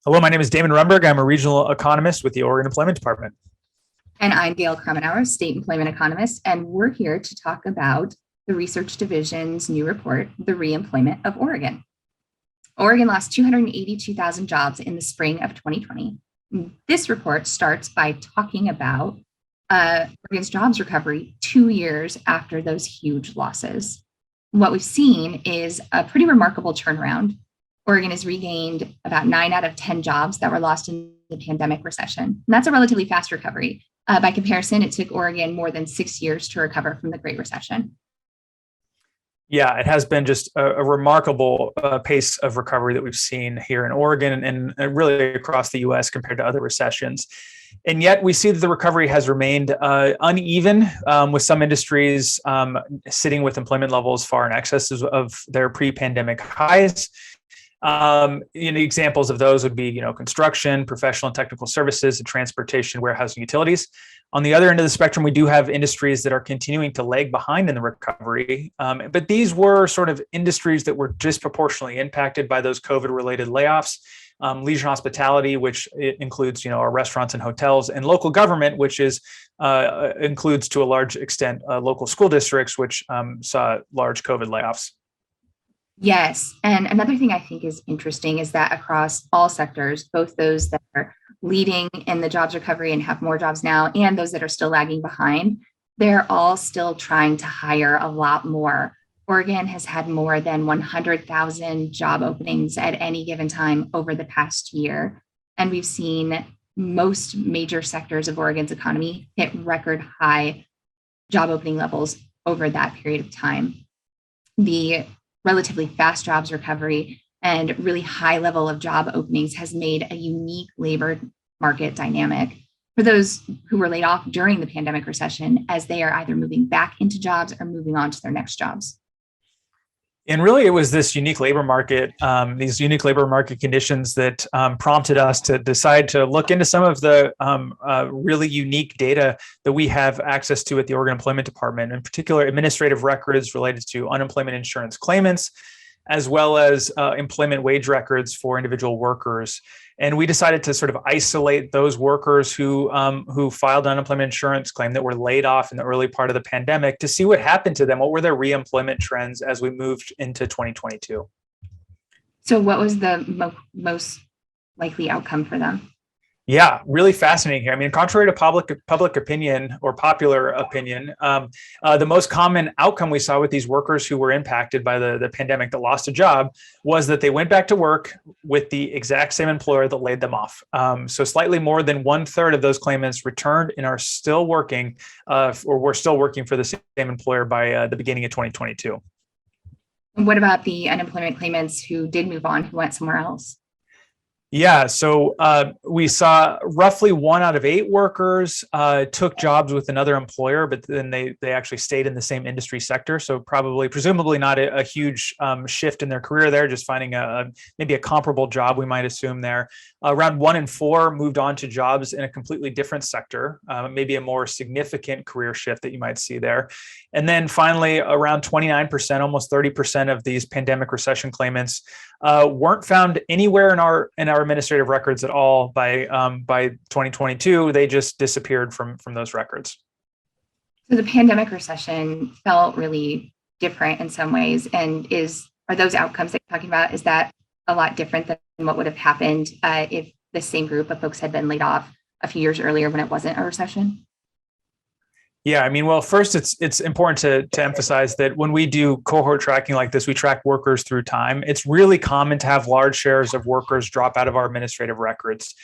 Hello, my name is Damon Rumberg. I'm a regional economist with the Oregon Employment Department. And I'm Gail Kramenauer, state employment economist, and we're here to talk about the Research Division's new report, The Reemployment of Oregon. Oregon lost 282,000 jobs in the spring of 2020. This report starts by talking about Oregon's jobs recovery 2 years after those huge losses. What we've seen is a pretty remarkable turnaround. Oregon has regained about 9 out of 10 jobs that were lost in the pandemic recession. And that's a relatively fast recovery. By comparison, it took Oregon more than 6 years to recover from the Great Recession. Yeah, it has been just a remarkable pace of recovery that we've seen here in Oregon and really across the U.S. compared to other recessions. And yet we see that the recovery has remained uneven, with some industries sitting with employment levels far in excess of their pre-pandemic highs. Examples of those would be, construction, professional and technical services, and transportation, warehousing, utilities. On the other end of the spectrum, we do have industries that are continuing to lag behind in the recovery. But these were sort of industries that were disproportionately impacted by those COVID-related layoffs. Leisure and hospitality, which includes, our restaurants and hotels, and local government, which includes to a large extent local school districts, which saw large COVID layoffs. Yes. And another thing I think is interesting is that across all sectors, both those that are leading in the jobs recovery and have more jobs now, and those that are still lagging behind, they're all still trying to hire a lot more. Oregon has had more than 100,000 job openings at any given time over the past year. And we've seen most major sectors of Oregon's economy hit record high job opening levels over that period of time. The relatively fast jobs recovery and really high level of job openings has made a unique labor market dynamic for those who were laid off during the pandemic recession, as they are either moving back into jobs or moving on to their next jobs. And really, it was this unique labor market, these unique labor market conditions that prompted us to decide to look into some of the really unique data that we have access to at the Oregon Employment Department, in particular, administrative records related to unemployment insurance claimants, as well as employment wage records for individual workers. And we decided to sort of isolate those workers who filed an unemployment insurance claim that were laid off in the early part of the pandemic to see what happened to them. What were their reemployment trends as we moved into 2022? So what was the most likely outcome for them? Yeah, really fascinating here. I mean, contrary to public opinion or popular opinion, the most common outcome we saw with these workers who were impacted by the pandemic that lost a job was that they went back to work with the exact same employer that laid them off. So slightly more than 1/3 of those claimants returned and are still working, or were still working for the same employer by the beginning of 2022. And what about the unemployment claimants who did move on, who went somewhere else? Yeah, so we saw roughly 1 out of 8 workers took jobs with another employer, but then they actually stayed in the same industry sector. So presumably not a huge shift in their career there, just finding maybe a comparable job, we might assume there. Around 1 in 4 moved on to jobs in a completely different sector, maybe a more significant career shift that you might see there. And then finally, around 29%, almost 30% of these pandemic recession claimants weren't found anywhere in our administrative records at all by 2022. They just disappeared from those records. So the pandemic recession felt really different in some ways, and are those outcomes that you're talking about, is that a lot different than what would have happened if the same group of folks had been laid off a few years earlier when it wasn't a recession? Yeah, I mean, well, first, it's important to emphasize that when we do cohort tracking like this, we track workers through time. It's really common to have large shares of workers drop out of our administrative records.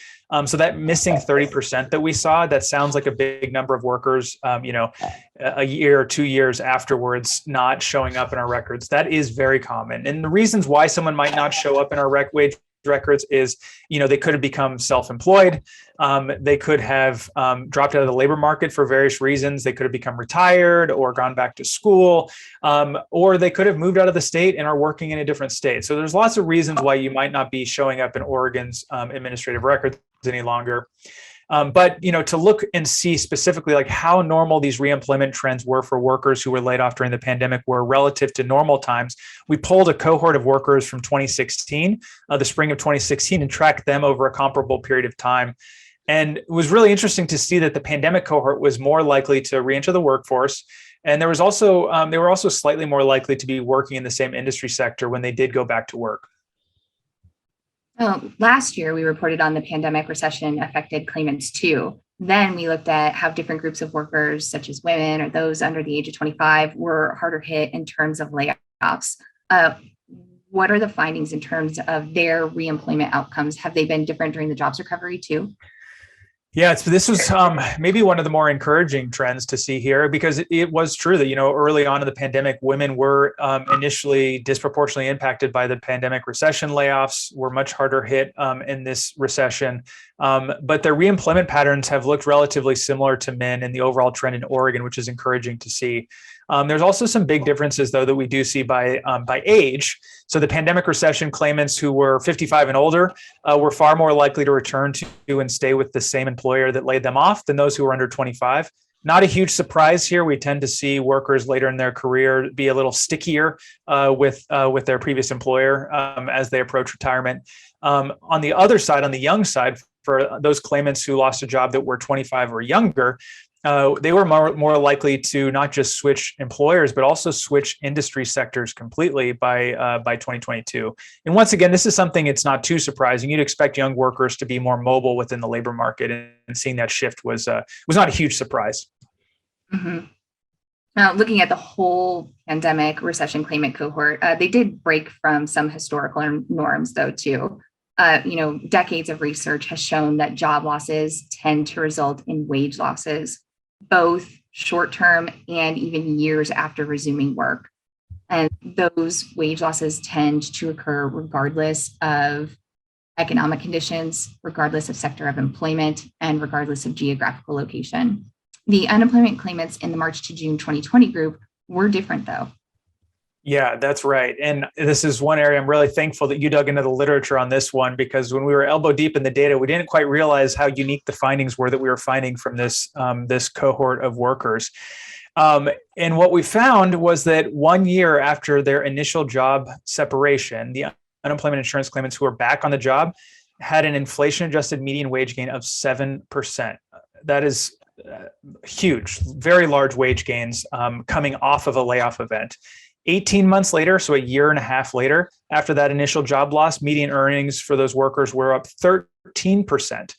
So that missing 30% that we saw, that sounds like a big number of workers, a year or 2 years afterwards, not showing up in our records. That is very common. And the reasons why someone might not show up in our wage records is, they could have become self-employed. They could have dropped out of the labor market for various reasons. They could have become retired or gone back to school, or they could have moved out of the state and are working in a different state. So there's lots of reasons why you might not be showing up in Oregon's administrative records any longer. But to look and see specifically like how normal these reemployment trends were for workers who were laid off during the pandemic were relative to normal times, we pulled a cohort of workers from 2016, the spring of 2016, and tracked them over a comparable period of time. And it was really interesting to see that the pandemic cohort was more likely to reenter the workforce. And there was also they were also slightly more likely to be working in the same industry sector when they did go back to work. Last year, we reported on the pandemic recession affected claimants too. Then we looked at how different groups of workers, such as women or those under the age of 25, were harder hit in terms of layoffs. What are the findings in terms of their reemployment outcomes? Have they been different during the jobs recovery too? Yeah, this was maybe one of the more encouraging trends to see here, because it was true that, early on in the pandemic, women were initially disproportionately impacted by the pandemic recession. Layoffs were much harder hit in this recession. But their reemployment patterns have looked relatively similar to men in the overall trend in Oregon, which is encouraging to see. There's also some big differences, though, that we do see by age. So the pandemic recession claimants who were 55 and older were far more likely to return to and stay with the same employer that laid them off than those who were under 25. Not a huge surprise here. We tend to see workers later in their career be a little stickier with their previous employer as they approach retirement. On the other side, on the young side, for those claimants who lost a job that were 25 or younger, they were more likely to not just switch employers, but also switch industry sectors completely by 2022. And once again, this is something it's not too surprising. You'd expect young workers to be more mobile within the labor market, and seeing that shift was not a huge surprise. Mm-hmm. Now, looking at the whole pandemic recession claimant cohort, they did break from some historical norms, though, too. Decades of research has shown that job losses tend to result in wage losses, both short-term and even years after resuming work. And those wage losses tend to occur regardless of economic conditions, regardless of sector of employment, and regardless of geographical location. The unemployment claimants in the March to June 2020 group were different, though. Yeah, that's right. And this is one area I'm really thankful that you dug into the literature on this one, because when we were elbow deep in the data, we didn't quite realize how unique the findings were that we were finding from this cohort of workers. And what we found was that 1 year after their initial job separation, the unemployment insurance claimants who were back on the job had an inflation-adjusted median wage gain of 7%. That is huge, very large wage gains coming off of a layoff event. 18 months later, so a year and a half later, after that initial job loss, median earnings for those workers were up 13%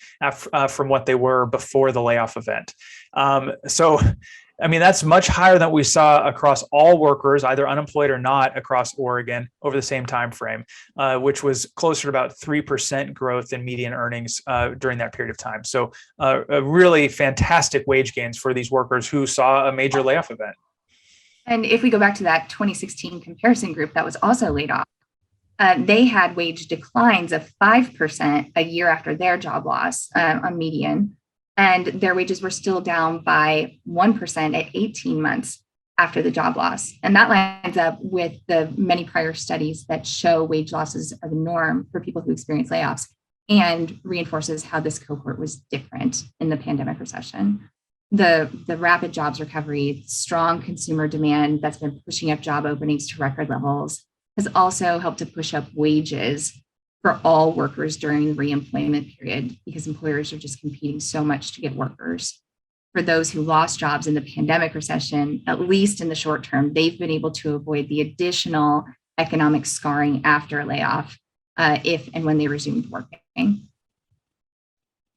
from what they were before the layoff event. That's much higher than we saw across all workers, either unemployed or not, across Oregon over the same time frame, which was closer to about 3% growth in median earnings during that period of time. So a really fantastic wage gains for these workers who saw a major layoff event. And if we go back to that 2016 comparison group that was also laid off, they had wage declines of 5% a year after their job loss on median, and their wages were still down by 1% at 18 months after the job loss. And that lines up with the many prior studies that show wage losses are the norm for people who experience layoffs, and reinforces how this cohort was different in the pandemic recession. The rapid jobs recovery, strong consumer demand that's been pushing up job openings to record levels, has also helped to push up wages for all workers during the reemployment period, because employers are just competing so much to get workers. For those who lost jobs in the pandemic recession, at least in the short term, they've been able to avoid the additional economic scarring after a layoff if and when they resumed working.